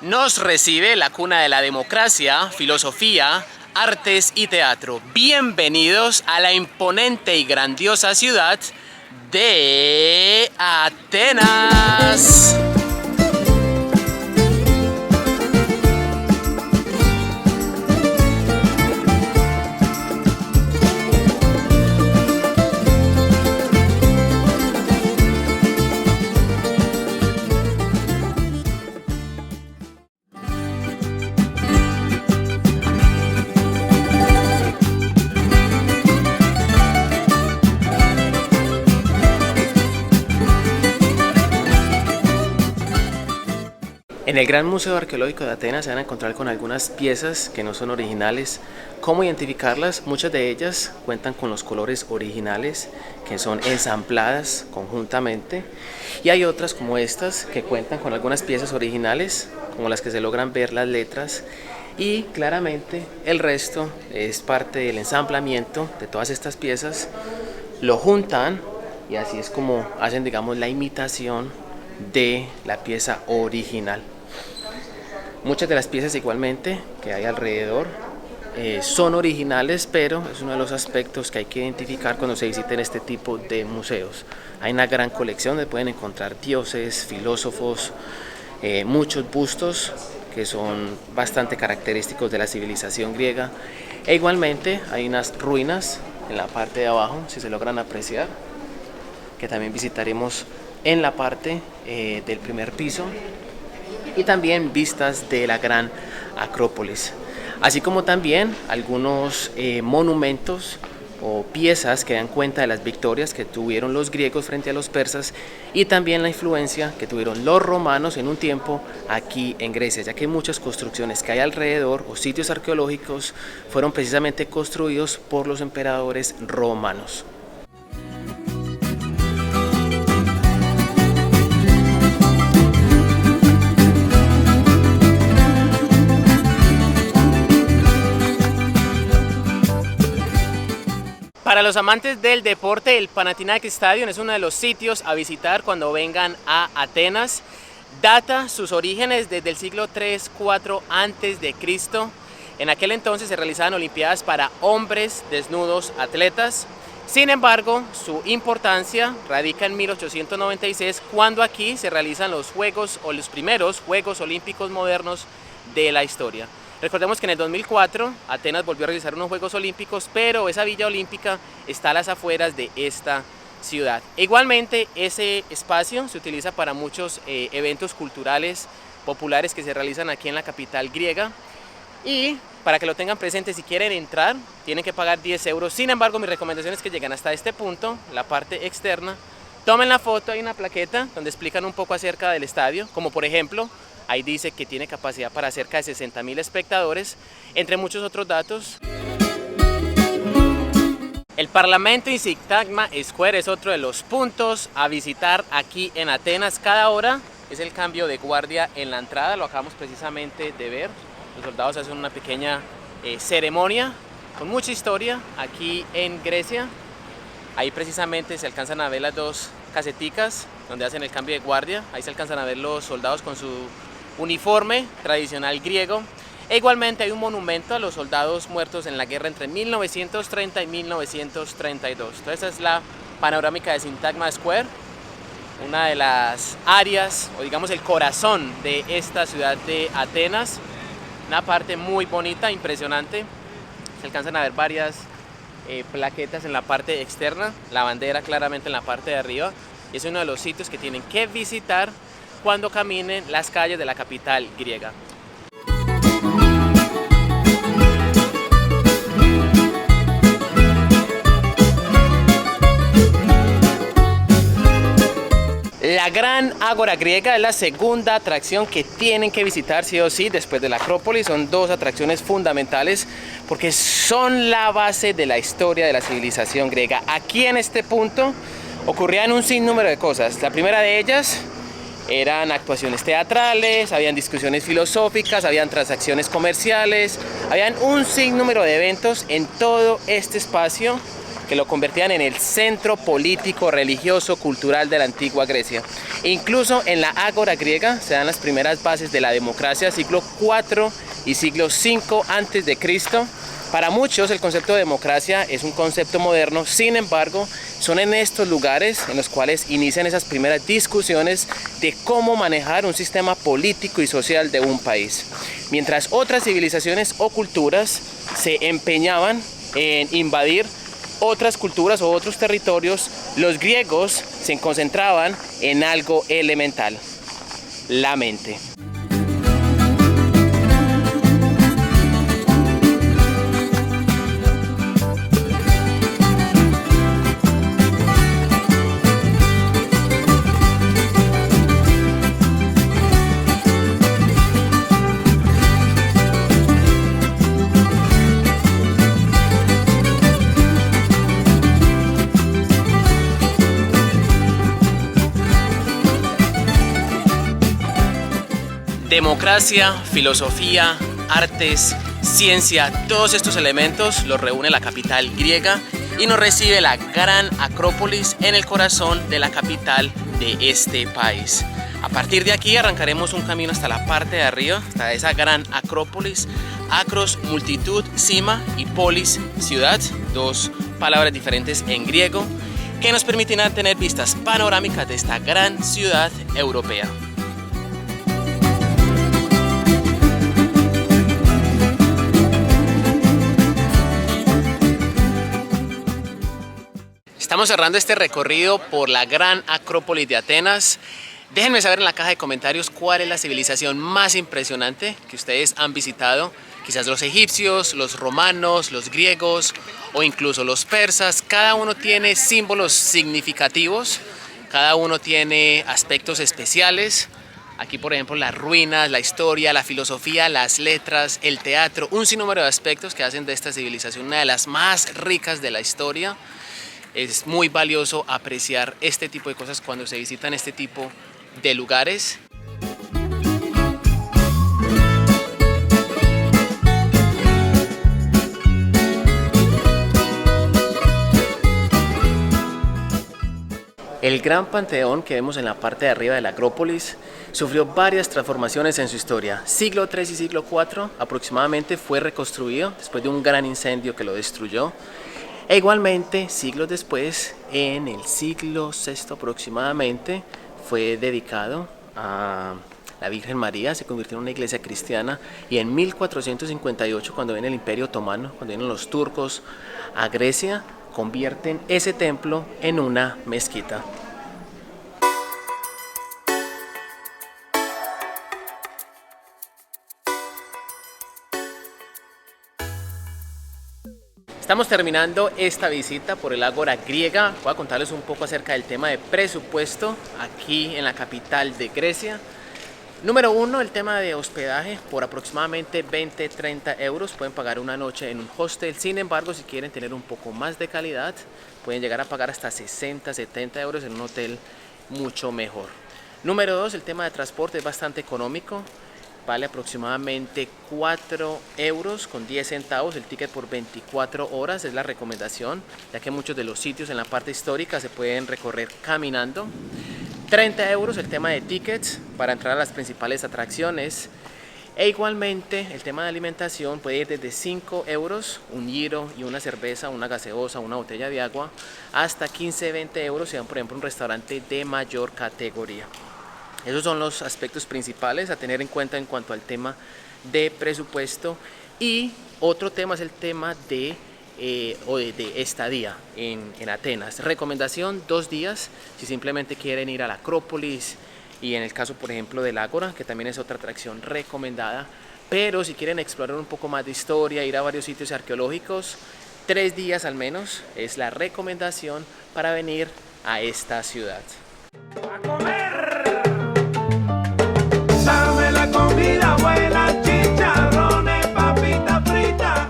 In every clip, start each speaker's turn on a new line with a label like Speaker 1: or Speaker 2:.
Speaker 1: Nos recibe la cuna de la democracia, filosofía, artes y teatro. Bienvenidos a la imponente y grandiosa ciudad de Atenas. En el Gran Museo Arqueológico de Atenas se van a encontrar con algunas piezas que no son originales. ¿Cómo identificarlas? Muchas de ellas cuentan con los colores originales que son ensambladas conjuntamente, y hay otras como estas que cuentan con algunas piezas originales como las que se logran ver las letras, y claramente el resto es parte del ensamblamiento de todas estas piezas. Lo juntan y así es como hacen, digamos, la imitación de la pieza original. Muchas de las piezas igualmente que hay alrededor son originales, pero es uno de los aspectos que hay que identificar cuando se visiten este tipo de museos. Hay una gran colección donde pueden encontrar dioses, filósofos, muchos bustos que son bastante característicos de la civilización griega, e igualmente hay unas ruinas en la parte de abajo, si se logran apreciar, que también visitaremos en la parte del primer piso, y también vistas de la gran Acrópolis, así como también algunos monumentos o piezas que dan cuenta de las victorias que tuvieron los griegos frente a los persas, y también la influencia que tuvieron los romanos en un tiempo aquí en Grecia, ya que muchas construcciones que hay alrededor o sitios arqueológicos fueron precisamente construidos por los emperadores romanos. Para los amantes del deporte, el Panathinaikos Stadium es uno de los sitios a visitar cuando vengan a Atenas. Data sus orígenes desde el siglo 3-4 antes de Cristo. En aquel entonces se realizaban olimpiadas para hombres desnudos atletas. Sin embargo, su importancia radica en 1896, cuando aquí se realizan los juegos o los primeros Juegos Olímpicos modernos de la historia. Recordemos que en el 2004 Atenas volvió a realizar unos Juegos Olímpicos, pero esa villa olímpica está a las afueras de esta ciudad. Igualmente, ese espacio se utiliza para muchos eventos culturales populares que se realizan aquí en la capital griega. Y para que lo tengan presente, si quieren entrar, tienen que pagar 10 euros. Sin embargo, mi recomendación es que lleguen hasta este punto, la parte externa, tomen la foto. Hay una plaqueta donde explican un poco acerca del estadio, como por ejemplo, ahí dice que tiene capacidad para cerca de 60.000 espectadores, entre muchos otros datos. El Parlamento in Syntagma Square es otro de los puntos a visitar aquí en Atenas. Cada hora es el cambio de guardia en la entrada, lo acabamos precisamente de ver. Los soldados hacen una pequeña ceremonia con mucha historia aquí en Grecia. Ahí precisamente se alcanzan a ver las dos caseticas donde hacen el cambio de guardia. Ahí se alcanzan a ver los soldados con su uniforme tradicional griego. E igualmente hay un monumento a los soldados muertos en la guerra entre 1930 y 1932. Entonces esa es la panorámica de Syntagma Square, una de las áreas, o digamos el corazón de esta ciudad de Atenas. Una parte muy bonita, impresionante. Se alcanzan a ver varias plaquetas en la parte externa, la bandera claramente en la parte de arriba. Es uno de los sitios que tienen que visitar cuando caminen las calles de la capital griega. La Gran Ágora griega es la segunda atracción que tienen que visitar sí o sí después de la Acrópolis. Son dos atracciones fundamentales porque son la base de la historia de la civilización griega. Aquí en este punto ocurrían un sinnúmero de cosas. La primera de ellas eran actuaciones teatrales, habían discusiones filosóficas, habían transacciones comerciales, habían un sinnúmero de eventos en todo este espacio que lo convertían en el centro político, religioso, cultural de la antigua Grecia. Incluso en la Ágora griega se dan las primeras bases de la democracia, siglo IV y siglo V antes de Cristo. Para muchos el concepto de democracia es un concepto moderno, sin embargo, son en estos lugares en los cuales inician esas primeras discusiones de cómo manejar un sistema político y social de un país. Mientras otras civilizaciones o culturas se empeñaban en invadir otras culturas o otros territorios, los griegos se concentraban en algo elemental: la mente. Democracia, filosofía, artes, ciencia, todos estos elementos los reúne la capital griega y nos recibe la gran Acrópolis en el corazón de la capital de este país. A partir de aquí arrancaremos un camino hasta la parte de arriba, hasta esa gran Acrópolis. Acros, multitud, cima, y polis, ciudad, dos palabras diferentes en griego, que nos permitirán tener vistas panorámicas de esta gran ciudad europea. Estamos cerrando este recorrido por la gran Acrópolis de Atenas. Déjenme saber en la caja de comentarios cuál es la civilización más impresionante que ustedes han visitado. Quizás los egipcios, los romanos, los griegos o incluso los persas. Cada uno tiene símbolos significativos, cada uno tiene aspectos especiales. Aquí, por ejemplo, las ruinas, la historia, la filosofía, las letras, el teatro, un sinnúmero de aspectos que hacen de esta civilización una de las más ricas de la historia. Es muy valioso apreciar este tipo de cosas cuando se visitan este tipo de lugares. El gran panteón que vemos en la parte de arriba de la Acrópolis sufrió varias transformaciones en su historia. Siglo III y siglo IV aproximadamente fue reconstruido después de un gran incendio que lo destruyó. E igualmente, siglos después, en el siglo VI aproximadamente, fue dedicado a la Virgen María, se convirtió en una iglesia cristiana, y en 1458, cuando viene el Imperio Otomano, cuando vienen los turcos a Grecia, convierten ese templo en una mezquita. Estamos terminando esta visita por el Ágora griega. Voy a contarles un poco acerca del tema de presupuesto aquí en la capital de Grecia. Número 1, el tema de hospedaje. Por aproximadamente 20-30 euros pueden pagar una noche en un hostel. Sin embargo, si quieren tener un poco más de calidad, pueden llegar a pagar hasta 60-70 euros en un hotel mucho mejor. Número 2, el tema de transporte es bastante económico. Vale aproximadamente 4 euros con 10 centavos el ticket por 24 horas, es la recomendación, ya que muchos de los sitios en la parte histórica se pueden recorrer caminando. 30 euros el tema de tickets para entrar a las principales atracciones. E igualmente el tema de alimentación puede ir desde 5 euros, un giro y una cerveza, una gaseosa, una botella de agua, hasta 15-20 euros si van, por ejemplo, a un restaurante de mayor categoría. Esos son los aspectos principales a tener en cuenta en cuanto al tema de presupuesto. Y otro tema es el tema de estadía en Atenas. Recomendación: 2 días si simplemente quieren ir a la Acrópolis, y en el caso, por ejemplo, del Ágora, que también es otra atracción recomendada. Pero si quieren explorar un poco más de historia, ir a varios sitios arqueológicos, 3 días al menos es la recomendación para venir a esta ciudad.
Speaker 2: ¡A comer! Dame la comida buena, chicharrones, papita frita.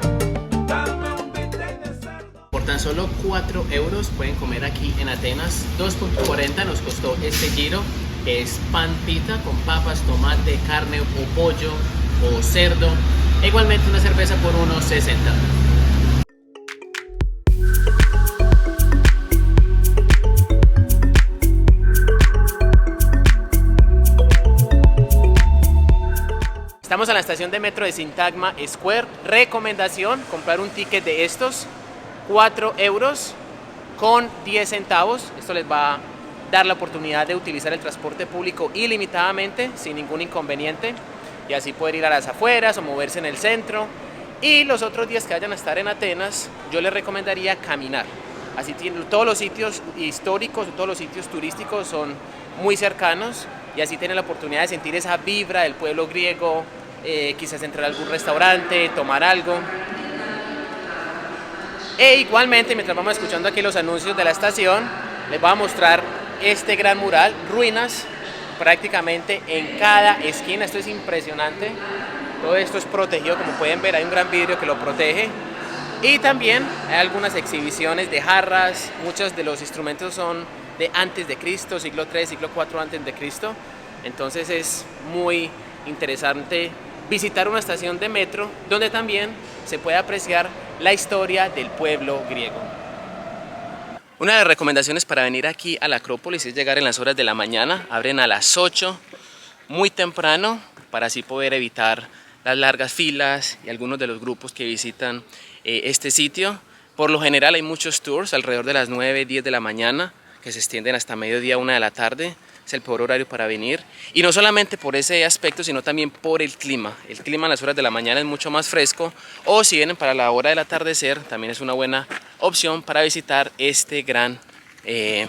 Speaker 2: Dame un bistec de cerdo.
Speaker 1: Por tan solo 4 euros pueden comer aquí en Atenas. 2,40 nos costó este giro. Es pan pita con papas, tomate, carne o pollo o cerdo. E igualmente una cerveza por unos 60. Estamos en la estación de metro de Syntagma Square. Recomendación, comprar un ticket de estos, 4 euros con 10 centavos. Esto les va a dar la oportunidad de utilizar el transporte público ilimitadamente, sin ningún inconveniente, y así poder ir a las afueras o moverse en el centro. Y los otros días que vayan a estar en Atenas, yo les recomendaría caminar. Así tienen todos los sitios históricos, todos los sitios turísticos son muy cercanos, y así tienen la oportunidad de sentir esa vibra del pueblo griego, quizás entrar a algún restaurante, tomar algo. E igualmente, mientras vamos escuchando aquí los anuncios de la estación, les voy a mostrar este gran mural, ruinas prácticamente en cada esquina. Esto es impresionante. Todo esto es protegido, como pueden ver, hay un gran vidrio que lo protege. Y también hay algunas exhibiciones de jarras. Muchos de los instrumentos son de antes de Cristo, siglo 3, siglo 4 antes de Cristo. Entonces es muy interesante visitar una estación de metro donde también se puede apreciar la historia del pueblo griego. Una de las recomendaciones para venir aquí a la Acrópolis es llegar en las horas de la mañana. Abren a las 8, muy temprano, para así poder evitar las largas filas y algunos de los grupos que visitan este sitio. Por lo general hay muchos tours alrededor de las 9, 10 de la mañana que se extienden hasta mediodía, 1 de la tarde. Es el peor horario para venir, y no solamente por ese aspecto, sino también por el clima. El clima en las horas de la mañana es mucho más fresco, o si vienen para la hora del atardecer, también es una buena opción para visitar este gran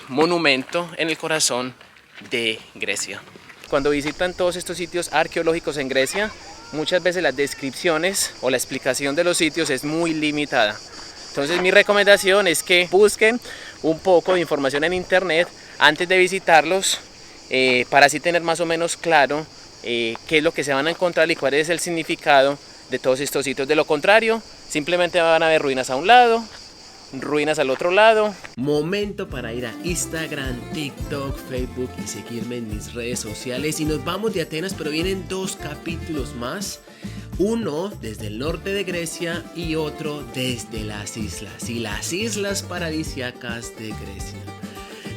Speaker 1: monumento en el corazón de Grecia. Cuando visitan todos estos sitios arqueológicos en Grecia, muchas veces las descripciones o la explicación de los sitios es muy limitada. Entonces mi recomendación es que busquen un poco de información en internet antes de visitarlos, para así tener más o menos claro qué es lo que se van a encontrar y cuál es el significado de todos estos sitios. De lo contrario, simplemente van a ver ruinas a un lado, ruinas al otro lado.
Speaker 3: Momento para ir a Instagram, TikTok, Facebook y seguirme en mis redes sociales. Y nos vamos de Atenas, pero vienen 2 capítulos más. Uno desde el norte de Grecia y otro desde las islas. Y las islas paradisíacas de Grecia.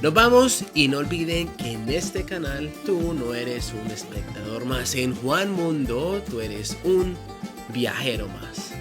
Speaker 3: Nos vamos, y no olviden que en este canal tú no eres un espectador más. En Juan Mundo tú eres un viajero más.